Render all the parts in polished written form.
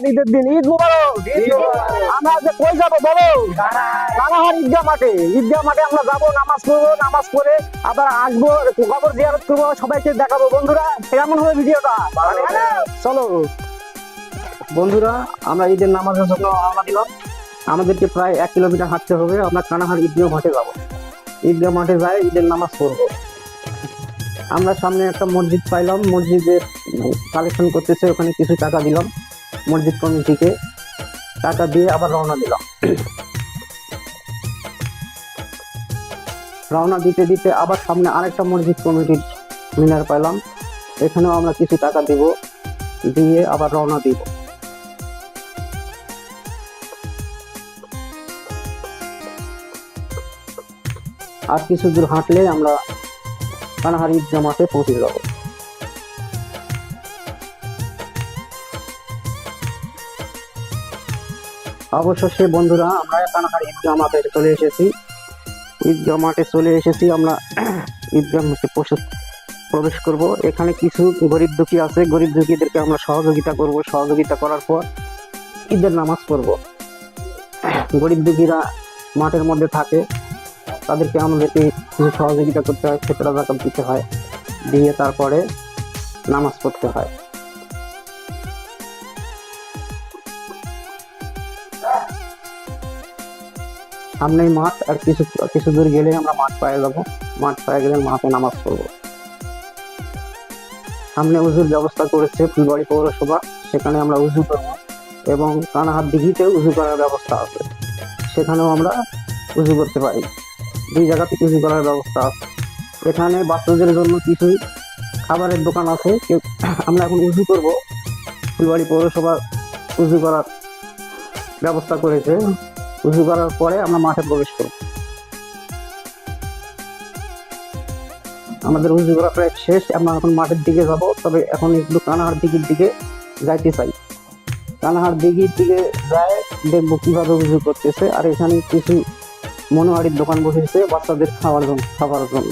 ঈদের দিন ঈদ মুবারক। আমরা যে কই যাবো বলো? কানাহার ঈদগাহ মাঠে। ঈদগাহ মাঠে আমরা যাবো, নামাজ পড়বো, নামাজ পড়ে আবার আসবো, কবর জিয়ারত করবো, সবাইকে দেখাবো। বন্ধুরা কেমন হবে ভিডিওটা? চলো বন্ধুরা, আমরা ঈদের নামাজের জন্য রওনা দিলাম। আমাদেরকে প্রায় 1 কিলোমিটার হাঁটতে হবে। আমরা কানাহার ঈদগাহ মাঠে যাবো। ঈদগাহ মাঠে যাই ঈদের নামাজ পড়বো। আমরা সামনে একটা মসজিদ পাইলাম, মসজিদের কালেকশন করতেছে, ওখানে কিছু টাকা দিলাম মসজিদ কমিটিকে। টাকা দিয়ে আবার রওনা দিলাম। রওনা দিতে দিতে আবার সামনে আরেকটা মসজিদ কমিটির মিনার পাইলাম, এখানেও আমরা কিছু টাকা দিব, দিয়ে আবার রওনা দিব। আর কিছু দূর হাঁটলে আমরা কানাহার ঈদগাহ মাঠে পৌঁছে যাব। অবশেষে বন্ধুরা আমরা কানাহার ঈদগাহ মাঠে চলে এসেছি। ঈদগাহ মাঠে চলে এসেছি আমরা। ঈদগাহ মাঠে প্রবেশ করব। এখানে কিছু গরিব দুঃখী আছে, গরিব দুঃখীদেরকে আমরা সহযোগিতা করব। সহযোগিতা করার পর ঈদের নামাজ পড়ব। গরিব দুঃখীরা মাঠের মধ্যে থাকে, তাদেরকে আমাদেরকে কিছু সহযোগিতা করতে হয়, ফিতরা যাকাত দিতে হয়, দিয়ে তারপরে নামাজ পড়তে হয়। সামনেই মাঠ, আর কিছু দূর গেলে আমরা মাঠ পেয়ে যাবো। মাঠ পেয়ে গেলে মাঠে নামাজ পড়বো। সামনে উজুর ব্যবস্থা করেছে ফুলবাড়ি পৌরসভা, সেখানে আমরা উজু করব। এবং কানাহার দিঘিতেও উজু করার ব্যবস্থা আছে, সেখানেও আমরা উজু করতে পারি। 2 জায়গাতে উজু করার ব্যবস্থা আছে। এখানে বাচ্চাদের জন্য কিছু খাবারের দোকান আছে। আমরা এখন উজু করব। ফুলবাড়ি পৌরসভা উজু করার ব্যবস্থা করেছে। উজু করার পরে আমরা মাঠে প্রবেশ করব। আমাদের উজু করা প্রায় শেষ। আমরা এখন মাঠের দিকে যাব, তবে এখন একটু কানাহার দিঘির দিকে যাইতে চাই। কানাহার দিঘির দিকে যায় দেখবো কিভাবে উজু করতেছে। আর এখানে কিছু মনোহারির দোকান বসেছে বাচ্চাদের খাওয়ার জন্য।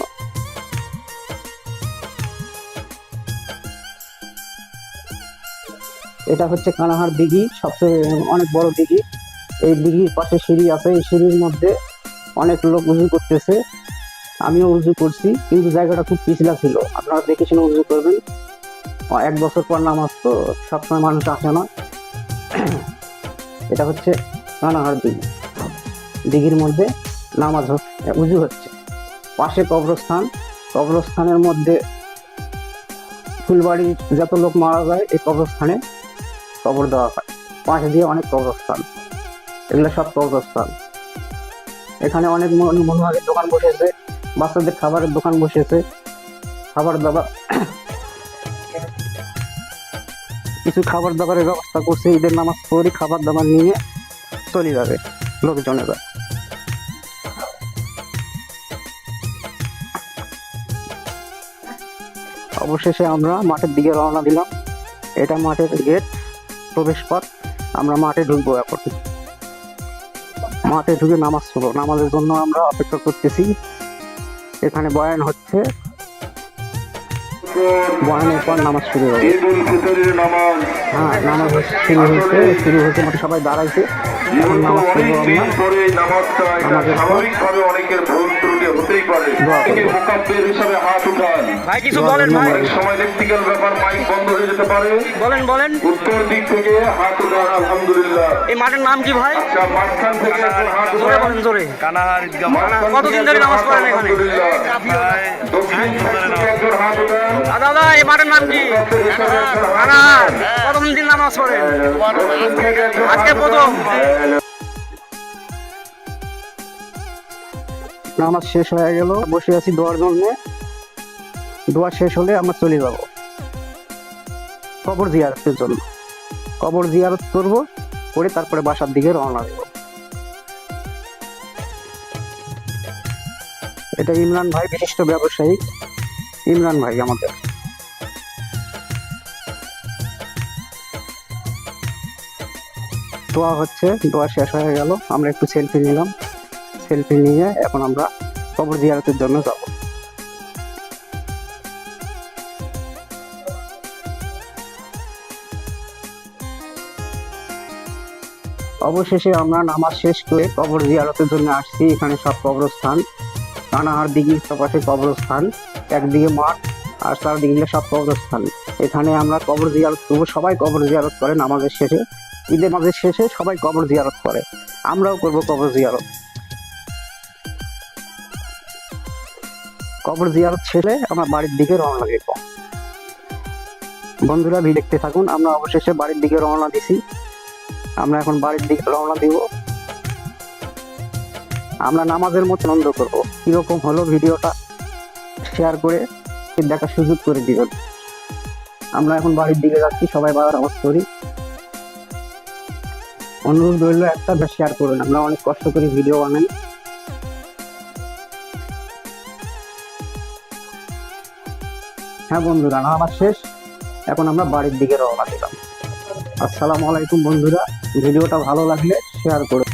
এটা হচ্ছে কানাহার দিঘি, সবচেয়ে অনেক বড় দিঘি। এই দিঘির পাশে সিঁড়ি আছে, এই সিঁড়ির মধ্যে অনেক লোক উজু করতেছে। আমিও উজু করছি, কিন্তু জায়গাটা খুব পিছলা ছিল। আপনারা দেখে শুনে উজু করবেন। 1 বছর পর নামাজ, তো সবসময় মানুষ আসে না। এটা হচ্ছে কানাহার দিঘি। দিঘির মধ্যে নামাজ উজু হচ্ছে। পাশে কবরস্থান, কবরস্থানের মধ্যে ফুলবাড়ির যত লোক মারা যায় এই কবরস্থানে কবর দেওয়া হয়। পাশে দিয়ে অনেক কবরস্থান, এগুলো সব কবরস্থান। এখানে অনেক মনোহারের দোকান বসেছে, বাচ্চাদের খাবারের দোকান বসেছে। খাবার দাবার, কিছু খাবার দাবারের ব্যবস্থা করছে। ঈদের নামাজ পড়ে খাবার দাবার নিয়ে চলে যাবে লোকজনেরা। অবশেষে আমরা মাঠের দিকে রওনা দিলাম। এটা মাঠের গেট, প্রবেশ পথ। আমরা মাঠে ঢুকবো। এখন মাঠে ঢুকে নামাজ পড়বো। নামাজের জন্য আমরা অপেক্ষা করতেছি। এখানে বয়ান হচ্ছে, বয়ানের পর নামাজ শুরু হবে। হ্যাঁ, নামাজ শুরু হয়েছে। মানে সবাই দাঁড়াইছে, এখন নামাজ পড়বো বলেন উত্তর দিক থেকে হাত উঠান। আলহামদুলিল্লাহ। এই মাঠের নাম কি ভাই? মাঝখান থেকে জোরে বলেন, জোরে। কানাহার ঈদগাহ। কতদিন ধরে নামাজ পড়েন এখানে? দাদা এই মাঠের নাম কি? কানাহার। কতদিন নামাজ পড়েন? আজকে প্রথম। নামাজ শেষ হয়ে গেল, বসে আছি দোয়ার জন্য। দোয়া শেষ হলে আমরা চলে যাব কবর জিয়ারতের জন্য। কবর জিয়ারত করব, করে তারপরে বাসার দিকে রওনা দেব। এটা ইমরান ভাই, বিশিষ্ট ব্যবসায়ী ইমরান ভাই আমাদের। দোয়া হচ্ছে, দোয়া শেষ হয়ে গেল। আমরা একটু সেলফি নিলাম। সেলফি নিয়ে এখন আমরা কবর জিয়ারতের জন্য যাব। অবশেষে আমরা নামাজ শেষ করে কবর জিয়ারতের জন্য আসছি। এখানে সব কবরস্থান, কানাহার দিঘির পাশে কবরস্থান, একদিকে মাঠ আর চারদিকে সব কবরস্থান। এখানে আমরা কবর জিয়ারত করবো। সবাই কবর জিয়ারত করে নামাজের শেষে, ঈদের নামাজের শেষে সবাই কবর জিয়ারত করে, আমরাও করব কবর জিয়ারত। কবর জিয়ারত শেষে আমরা বাড়ির দিকে রওনা দিব। বন্ধুরা ভিডিও দেখতে থাকুন। আমরা অবশেষে বাড়ির দিকে রওনা দিছি। আমরা এখন বাড়ির দিকে রওনা দিব। আমরা নামাজের মতো আনন্দ করবো। কিরকম হলো ভিডিওটা শেয়ার করে দেখার সুযোগ করে দিবেন। আমরা এখন বাড়ির দিকে যাচ্ছি, সবাই বাবার নামাজ করি। অনুরোধ রইল একটা শেয়ার করুন। আমরা অনেক কষ্ট করে ভিডিও বানাই। হ্যাঁ বন্ধুরা, নামাজ শেষ, এখন আমরা বাড়ির দিকে রওনা দিলাম। আসসালামু আলাইকুম বন্ধুরা, ভিডিওটা ভালো লাগলে শেয়ার করুন।